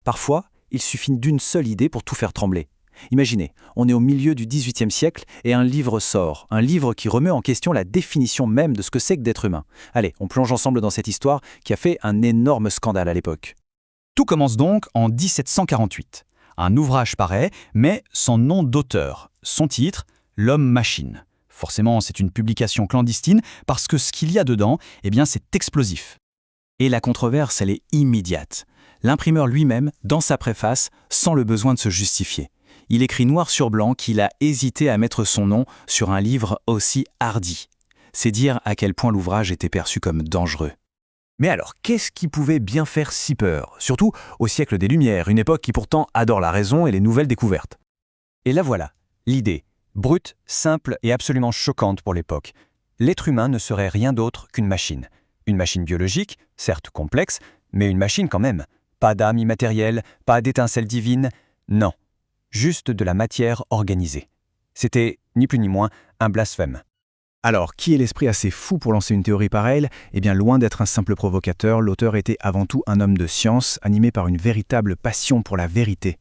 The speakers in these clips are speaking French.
Parfois, il suffit d'une seule idée pour tout faire trembler. Imaginez, on est au milieu du XVIIIe siècle et un livre sort, un livre qui remet en question la définition même de ce que c'est que d'être humain. Allez, on plonge ensemble dans cette histoire qui a fait un énorme scandale à l'époque. Tout commence donc en 1748. Un ouvrage paraît, mais sans nom d'auteur. Son titre, L'Homme-Machine. Forcément, c'est une publication clandestine parce que ce qu'il y a dedans, c'est explosif. Et la controverse, elle est immédiate. L'imprimeur lui-même, dans sa préface, sent le besoin de se justifier. Il écrit noir sur blanc qu'il a hésité à mettre son nom sur un livre aussi hardi. C'est dire à quel point l'ouvrage était perçu comme dangereux. Mais alors, qu'est-ce qui pouvait bien faire si peur? Surtout au siècle des Lumières, une époque qui pourtant adore la raison et les nouvelles découvertes. Et là voilà, l'idée, brute, simple et absolument choquante pour l'époque. L'être humain ne serait rien d'autre qu'une machine. Une machine biologique, certes complexe, mais une machine quand même. Pas d'âme immatérielle, pas d'étincelle divine, non. Juste de la matière organisée. C'était, ni plus ni moins, un blasphème. Alors, qui est l'esprit assez fou pour lancer une théorie pareille? Loin d'être un simple provocateur, l'auteur était avant tout un homme de science, animé par une véritable passion pour la vérité.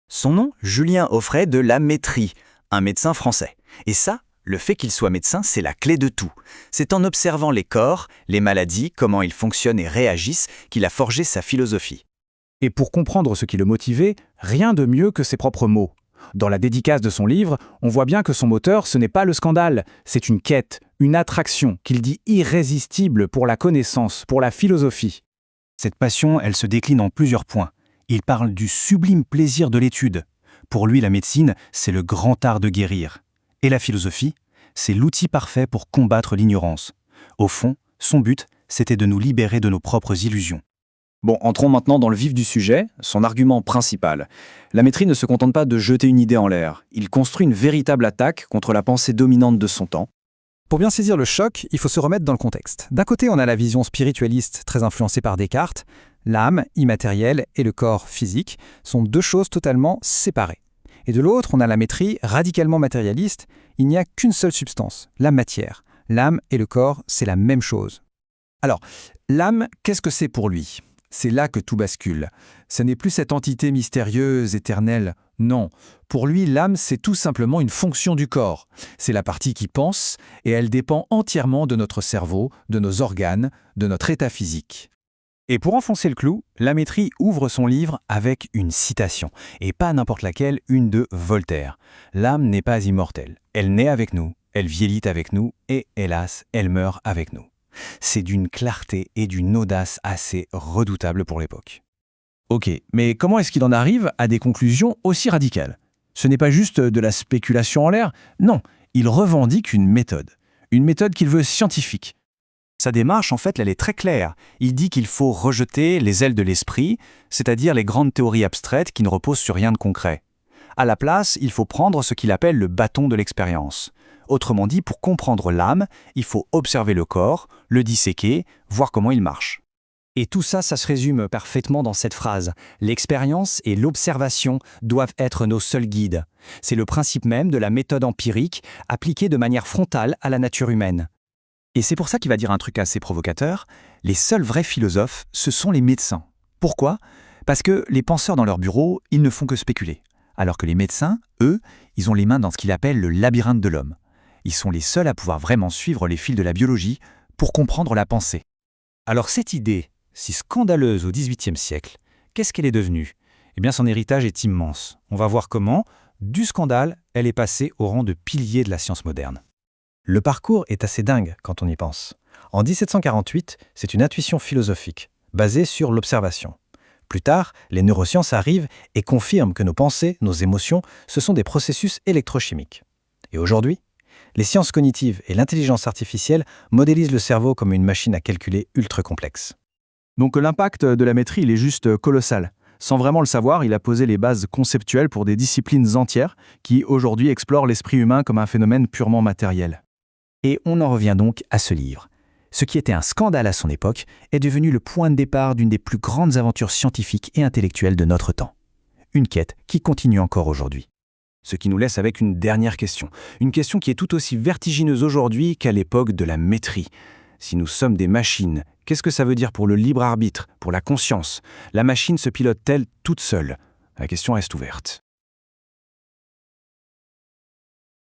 Son nom, Julien Auffray de La Métrie, un médecin français. Et ça, le fait qu'il soit médecin, c'est la clé de tout. C'est en observant les corps, les maladies, comment ils fonctionnent et réagissent, qu'il a forgé sa philosophie. Et pour comprendre ce qui le motivait, rien de mieux que ses propres mots. Dans la dédicace de son livre, on voit bien que son moteur, ce n'est pas le scandale, c'est une quête, une attraction qu'il dit irrésistible pour la connaissance, pour la philosophie. Cette passion, elle se décline en plusieurs points. Il parle du sublime plaisir de l'étude. Pour lui, la médecine, c'est le grand art de guérir. Et la philosophie, c'est l'outil parfait pour combattre l'ignorance. Au fond, son but, c'était de nous libérer de nos propres illusions. Bon, entrons maintenant dans le vif du sujet, son argument principal. La Métrie ne se contente pas de jeter une idée en l'air. Il construit une véritable attaque contre la pensée dominante de son temps. Pour bien saisir le choc, il faut se remettre dans le contexte. D'un côté, on a la vision spiritualiste très influencée par Descartes. L'âme, immatérielle, et le corps physique sont deux choses totalement séparées. Et de l'autre, on a la Métrie radicalement matérialiste. Il n'y a qu'une seule substance, la matière. L'âme et le corps, c'est la même chose. Alors, l'âme, qu'est-ce que c'est pour lui ? C'est là que tout bascule. Ce n'est plus cette entité mystérieuse, éternelle. Non. Pour lui, l'âme, c'est tout simplement une fonction du corps. C'est la partie qui pense, et elle dépend entièrement de notre cerveau, de nos organes, de notre état physique. Et pour enfoncer le clou, La Métrie ouvre son livre avec une citation, et pas n'importe laquelle, une de Voltaire. L'âme n'est pas immortelle. Elle naît avec nous, elle vieillit avec nous, et hélas, elle meurt avec nous. C'est d'une clarté et d'une audace assez redoutables pour l'époque. Ok, mais comment est-ce qu'il en arrive à des conclusions aussi radicales? Ce n'est pas juste de la spéculation en l'air, non, il revendique une méthode qu'il veut scientifique. Sa démarche, en fait, elle est très claire. Il dit qu'il faut rejeter les ailes de l'esprit, c'est-à-dire les grandes théories abstraites qui ne reposent sur rien de concret. À la place, il faut prendre ce qu'il appelle le bâton de l'expérience. Autrement dit, pour comprendre l'âme, il faut observer le corps, le disséquer, voir comment il marche. Et tout ça, ça se résume parfaitement dans cette phrase. L'expérience et l'observation doivent être nos seuls guides. C'est le principe même de la méthode empirique appliquée de manière frontale à la nature humaine. Et c'est pour ça qu'il va dire un truc assez provocateur, les seuls vrais philosophes, ce sont les médecins. Pourquoi? Parce que les penseurs dans leur bureau, ils ne font que spéculer. Alors que les médecins, eux, ils ont les mains dans ce qu'il appelle le labyrinthe de l'homme. Ils sont les seuls à pouvoir vraiment suivre les fils de la biologie pour comprendre la pensée. Alors cette idée, si scandaleuse au XVIIIe siècle, qu'est-ce qu'elle est devenue? Son héritage est immense. On va voir comment, du scandale, elle est passée au rang de pilier de la science moderne. Le parcours est assez dingue quand on y pense. En 1748, c'est une intuition philosophique, basée sur l'observation. Plus tard, les neurosciences arrivent et confirment que nos pensées, nos émotions, ce sont des processus électrochimiques. Et aujourd'hui, les sciences cognitives et l'intelligence artificielle modélisent le cerveau comme une machine à calculer ultra complexe. Donc l'impact de la Métrie, il est juste colossal. Sans vraiment le savoir, il a posé les bases conceptuelles pour des disciplines entières qui, aujourd'hui, explorent l'esprit humain comme un phénomène purement matériel. Et on en revient donc à ce livre. Ce qui était un scandale à son époque est devenu le point de départ d'une des plus grandes aventures scientifiques et intellectuelles de notre temps. Une quête qui continue encore aujourd'hui. Ce qui nous laisse avec une dernière question. Une question qui est tout aussi vertigineuse aujourd'hui qu'à l'époque de la Métrie. Si nous sommes des machines, qu'est-ce que ça veut dire pour le libre arbitre, pour la conscience? La machine se pilote-t-elle toute seule? La question reste ouverte.